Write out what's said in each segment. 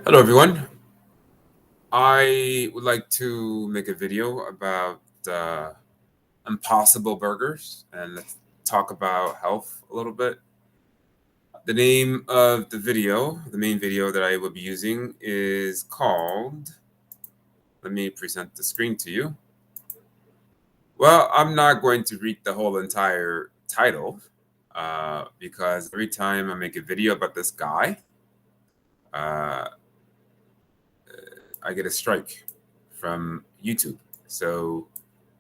Hello, everyone. I would like to make a video about Impossible Burgers and let's talk about health a little bit. The name of the main video that I will be using is called, let me present the screen to you. Well, I'm not going to read the whole entire title because every time I make a video about this guy, uh, I get a strike from YouTube. So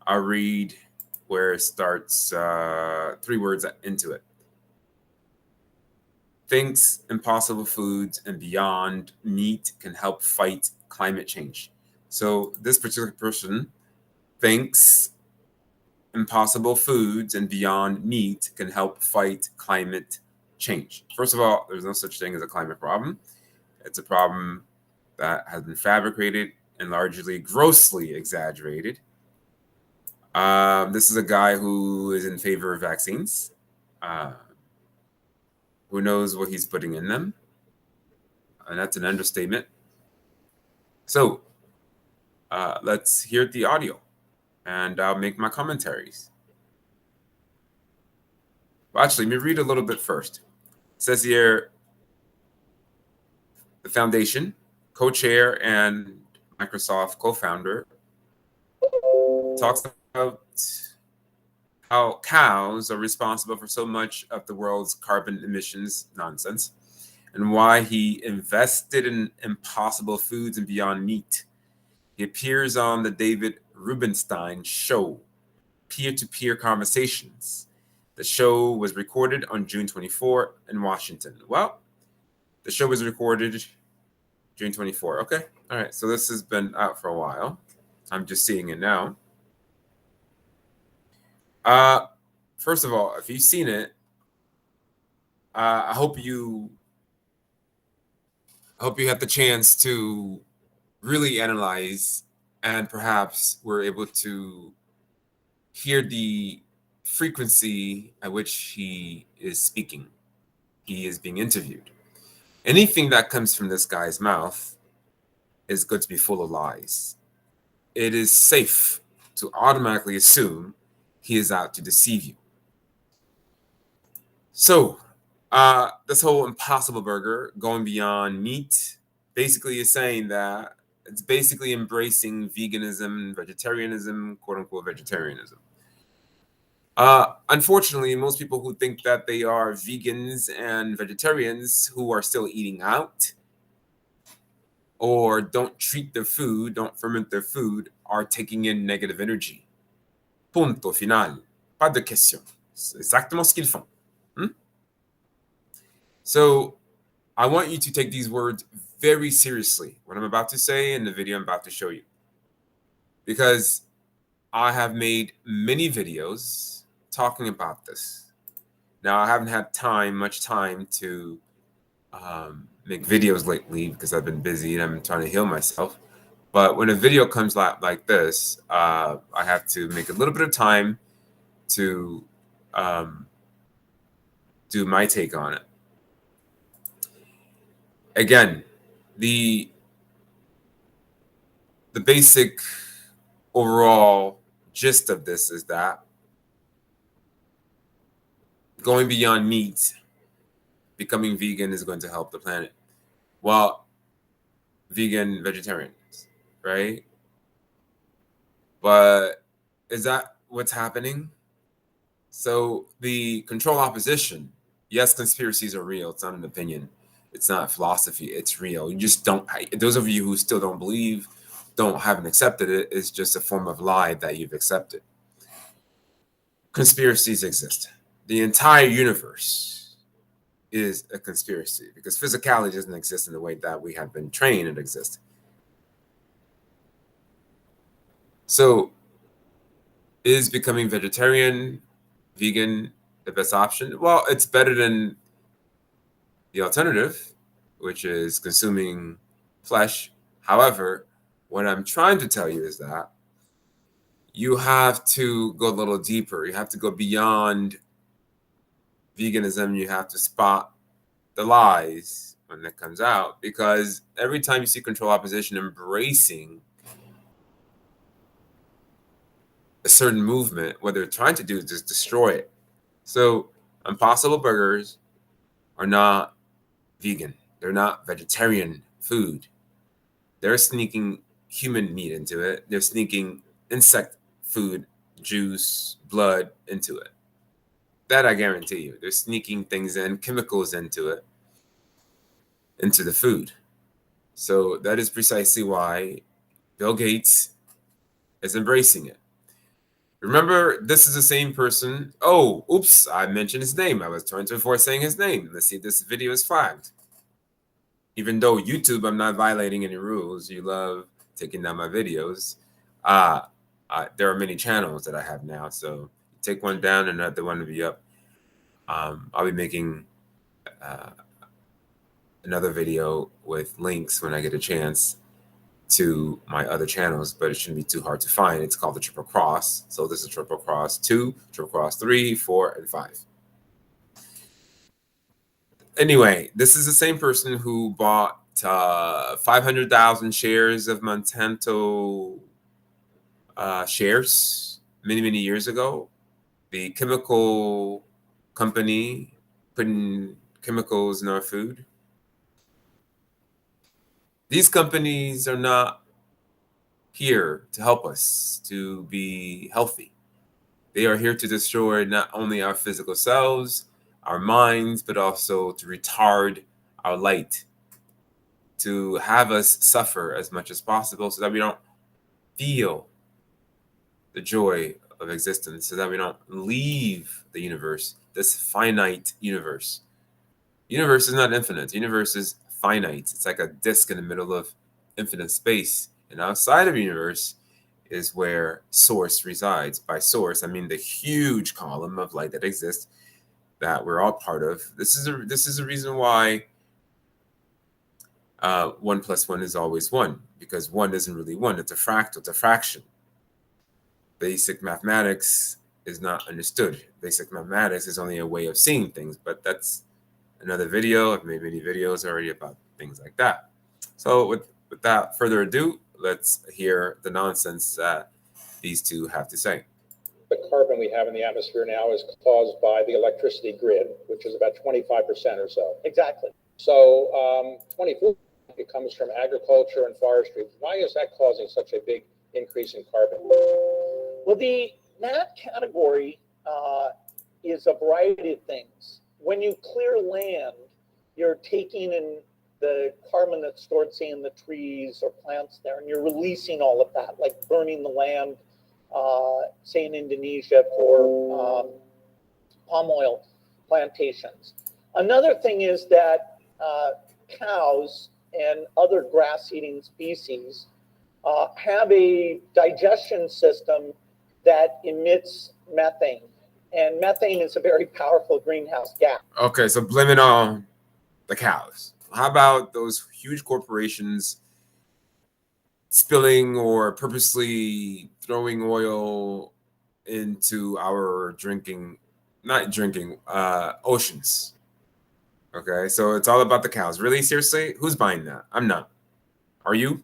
I'll read where it starts, 3 words into it. Thinks impossible foods and beyond meat can help fight climate change. So this particular person thinks impossible foods and beyond meat can help fight climate change. First of all, there's no such thing as a climate problem. It's a problem that has been fabricated and largely grossly exaggerated. This is a guy who is in favor of vaccines. Uh, who knows what he's putting in them? And that's an understatement. So let's hear the audio and I'll make my commentaries. Well, actually, let me read a little bit first. It says here the foundation, co chair, and Microsoft co founder talks about how cows are responsible for so much of the world's carbon emissions nonsense, and why he invested in Impossible Foods and Beyond Meat. He appears on the David Rubenstein Show, Peer-to-Peer Conversations. The show was recorded on June 24 in Washington. Well, the show was recorded June 24. Okay. All right. So this has been out for a while. I'm just seeing it now. First of all, if you've seen it, I hope you had the chance to really analyze and perhaps were able to hear the frequency at which he is speaking. He is being interviewed. Anything that comes from this guy's mouth is going to be full of lies. It is safe to automatically assume he is out to deceive you. So, this whole Impossible Burger going beyond meat basically is saying that it's basically embracing veganism, vegetarianism, quote unquote vegetarianism. Unfortunately, most people who think that they are vegans and vegetarians who are still eating out or don't treat their food, don't ferment their food, are taking in negative energy. Punto final. Pas de question. C'est exactement ce qu'ils font. So I want you to take these words very seriously, what I'm about to say in the video I'm about to show you. Because I have made many videos talking about this. Now, I haven't had much time to make videos lately because I've been busy and I'm trying to heal myself. But when a video comes like this, I have to make a little bit of time to do my take on it. Again, the basic overall gist of this is that going beyond meat, becoming vegan is going to help the planet. Well, vegan vegetarians, right? But is that what's happening? So the control opposition, yes, conspiracies are real. It's not an opinion. It's not philosophy. It's real. You just don't. Those of you who still don't believe, haven't accepted it. It's just a form of lie that you've accepted. Conspiracies exist. The entire universe is a conspiracy because physicality doesn't exist in the way that we have been trained it exists. So, is becoming vegetarian, vegan the best option? Well, it's better than the alternative, which is consuming flesh. However, what I'm trying to tell you is that you have to go a little deeper. You have to go beyond veganism. You have to spot the lies when that comes out, because every time you see control opposition embracing a certain movement, what they're trying to do is just destroy it. So Impossible Burgers are not vegan. They're not vegetarian food. They're sneaking human meat into it. They're sneaking insect food, juice, blood into it. That I guarantee you. They're sneaking things in, chemicals into the food. So that is precisely why Bill Gates is embracing it. Remember, this is the same person. Oh, oops, I mentioned his name. I was trying to avoid saying his name. Let's see if this video is flagged. Even though YouTube, I'm not violating any rules. You love taking down my videos. There are many channels that I have now. So take one down and another one will be up. I'll be making another video with links when I get a chance to my other channels, but it shouldn't be too hard to find. It's called the Triple Cross. So this is Triple Cross 2, Triple Cross 3, 4, and 5. Anyway, this is the same person who bought 500,000 shares of Monsanto shares many years ago. The chemical company putting chemicals in our food. These companies are not here to help us to be healthy. They are here to destroy not only our physical selves, our minds, but also to retard our light, to have us suffer as much as possible so that we don't feel the joy of existence, so that we don't leave the universe, this finite universe. Universe is not infinite. The universe is finite. It's like a disk in the middle of infinite space. And outside of the universe is where source resides. By source, I mean the huge column of light that exists that we're all part of. This is a reason why 1 + 1 is always 1, because 1 isn't really 1. It's a fractal. It's a fraction. Basic mathematics is not understood. Basic mathematics is only a way of seeing things, but that's another video. I've made many videos already about things like that. So without further ado, let's hear the nonsense that these two have to say. The carbon we have in the atmosphere now is caused by the electricity grid, which is about 25% or so. Exactly. So 24% comes from agriculture and forestry. Why is that causing such a big increase in carbon? Well, that category is a variety of things. When you clear land, you're taking in the carbon that's stored, say, in the trees or plants there, and you're releasing all of that, like burning the land, say in Indonesia for palm oil plantations. Another thing is that cows and other grass-eating species have a digestion system that emits methane. And methane is a very powerful greenhouse gas. Okay, so blame it on the cows. How about those huge corporations spilling or purposely throwing oil into our oceans? Okay, so it's all about the cows. Really? Seriously? Who's buying that? I'm not. Are you?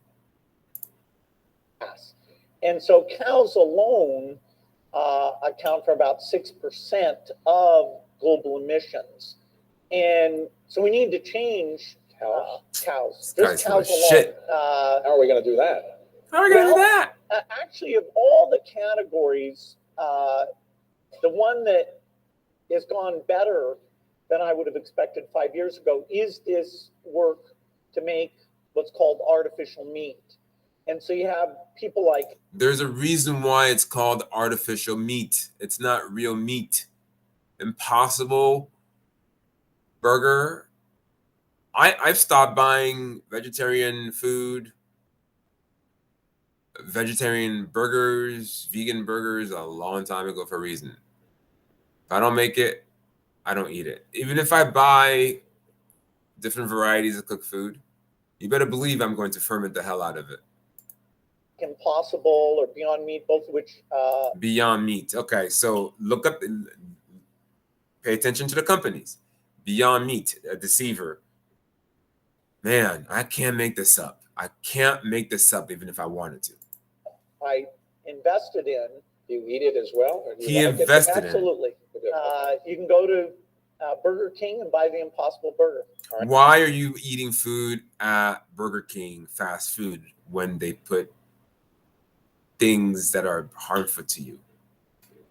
And so cows alone account for about 6% of global emissions. And so we need to change cows. Just cows alone. Shit. How are we going to do that? How are we going to do that? Actually, of all the categories, the one that has gone better than I would have expected 5 years ago is this work to make what's called artificial meat. And so you have people like... There's a reason why it's called artificial meat. It's not real meat. Impossible Burger. I've stopped buying vegetarian food, vegetarian burgers, vegan burgers a long time ago for a reason. If I don't make it, I don't eat it. Even if I buy different varieties of cooked food, you better believe I'm going to ferment the hell out of it. Impossible or Beyond Meat, both of which... Beyond Meat. Okay, so look up, pay attention to the companies. Beyond Meat, a deceiver. man, I can't make this up. I can't make this up even if I wanted to. I invested in. Do you eat it as well? Or do you He like it? invested in it. Absolutely. Okay. You can go to Burger King and buy the Impossible Burger. All right. Why are you eating food at Burger King, fast food, when they put things that are harmful to you?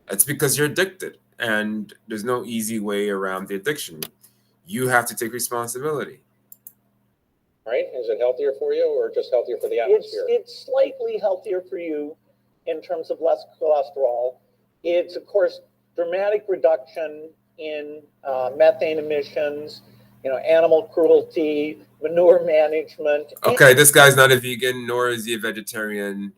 It's because you're addicted, and there's no easy way around the addiction. You have to take responsibility. Right? Is it healthier for you or just healthier for the atmosphere? It's slightly healthier for you in terms of less cholesterol. It's, of course, dramatic reduction in methane emissions, animal cruelty, manure management. Okay, this guy's not a vegan, nor is he a vegetarian.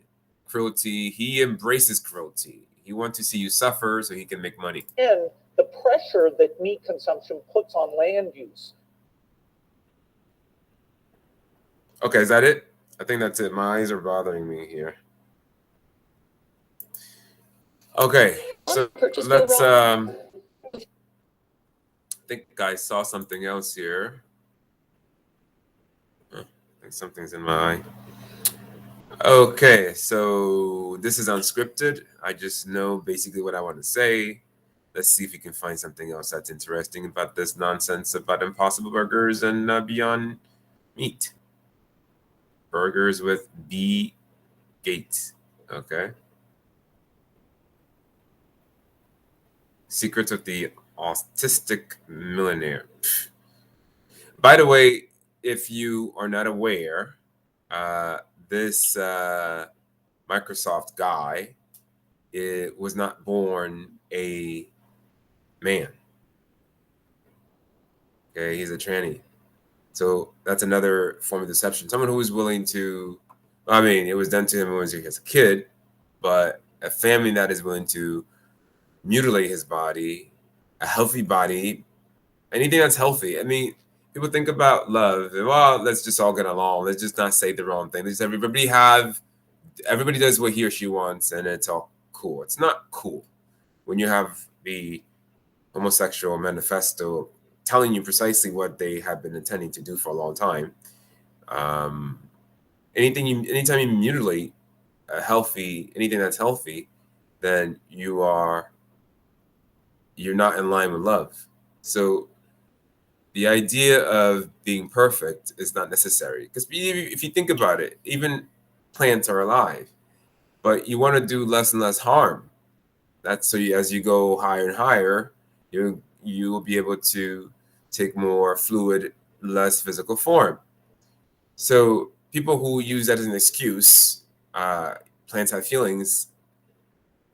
Cruelty. He embraces cruelty. He wants to see you suffer so he can make money. And the pressure that meat consumption puts on land use. Okay, is that it? I think that's it. My eyes are bothering me here. Okay, so let's I think I saw something else here. I think something's in my eye. Okay, so this is unscripted. I just know basically what I want to say. Let's see if we can find something else that's interesting about this nonsense about Impossible Burgers and Beyond Meat. Burgers with B. Gates. Okay. Secrets of the Autistic Millionaire. By the way, if you are not aware, this Microsoft guy was not born a man. Okay, he's a tranny. So that's another form of deception. Someone who was willing to, I mean, it was done to him when he was a kid, but a family that is willing to mutilate his body, a healthy body, anything that's healthy. I mean, people think about love. Well, let's just all get along. Let's just not say the wrong thing. Let's everybody does what he or she wants, and it's all cool. It's not cool when you have the homosexual manifesto telling you precisely what they have been intending to do for a long time. Anytime you mutilate anything that's healthy, then you're not in line with love. So the idea of being perfect is not necessary, because if you think about it, even plants are alive, but you want to do less and less harm. That's so as you go higher and higher, you will be able to take more fluid, less physical form. So people who use that as an excuse, plants have feelings.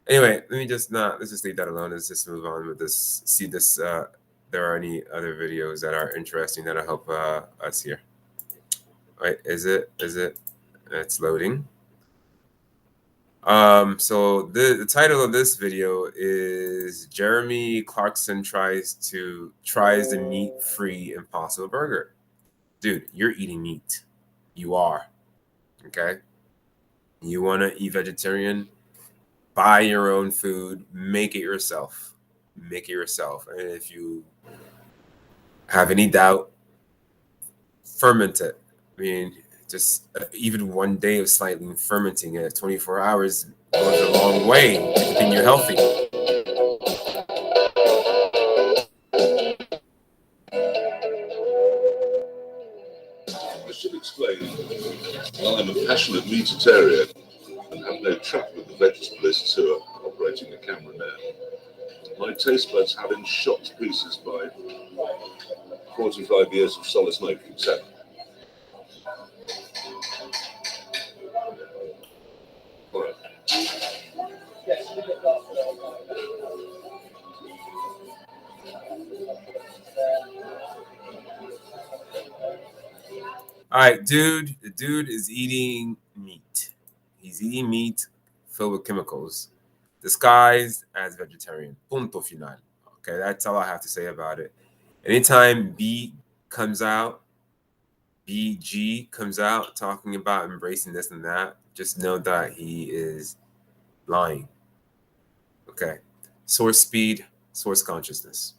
Anyway, let's just leave that alone. Let's just move on with this. See this. There are any other videos that are interesting that'll help us here. All right, is it? It's loading. So the title of this video is Jeremy Clarkson tries the meat-free Impossible Burger. Dude, you're eating meat. You are. Okay? You want to eat vegetarian? Buy your own food. Make it yourself. Make it yourself. And if you have any doubt, ferment it. I mean, just even one day of slightly fermenting it, 24 hours goes a long way to keeping you healthy. I should explain that I'm a passionate meatitarian and have no truck with the vegetarists who are operating the camera now. My taste buds have been shot to pieces by 45 years of solid smoking. So All right, dude. The dude is eating meat. He's eating meat filled with chemicals, disguised as vegetarian. Punto final. Okay, that's all I have to say about it. Anytime BG comes out talking about embracing this and that, just know that he is lying. Okay. Source speed, source consciousness.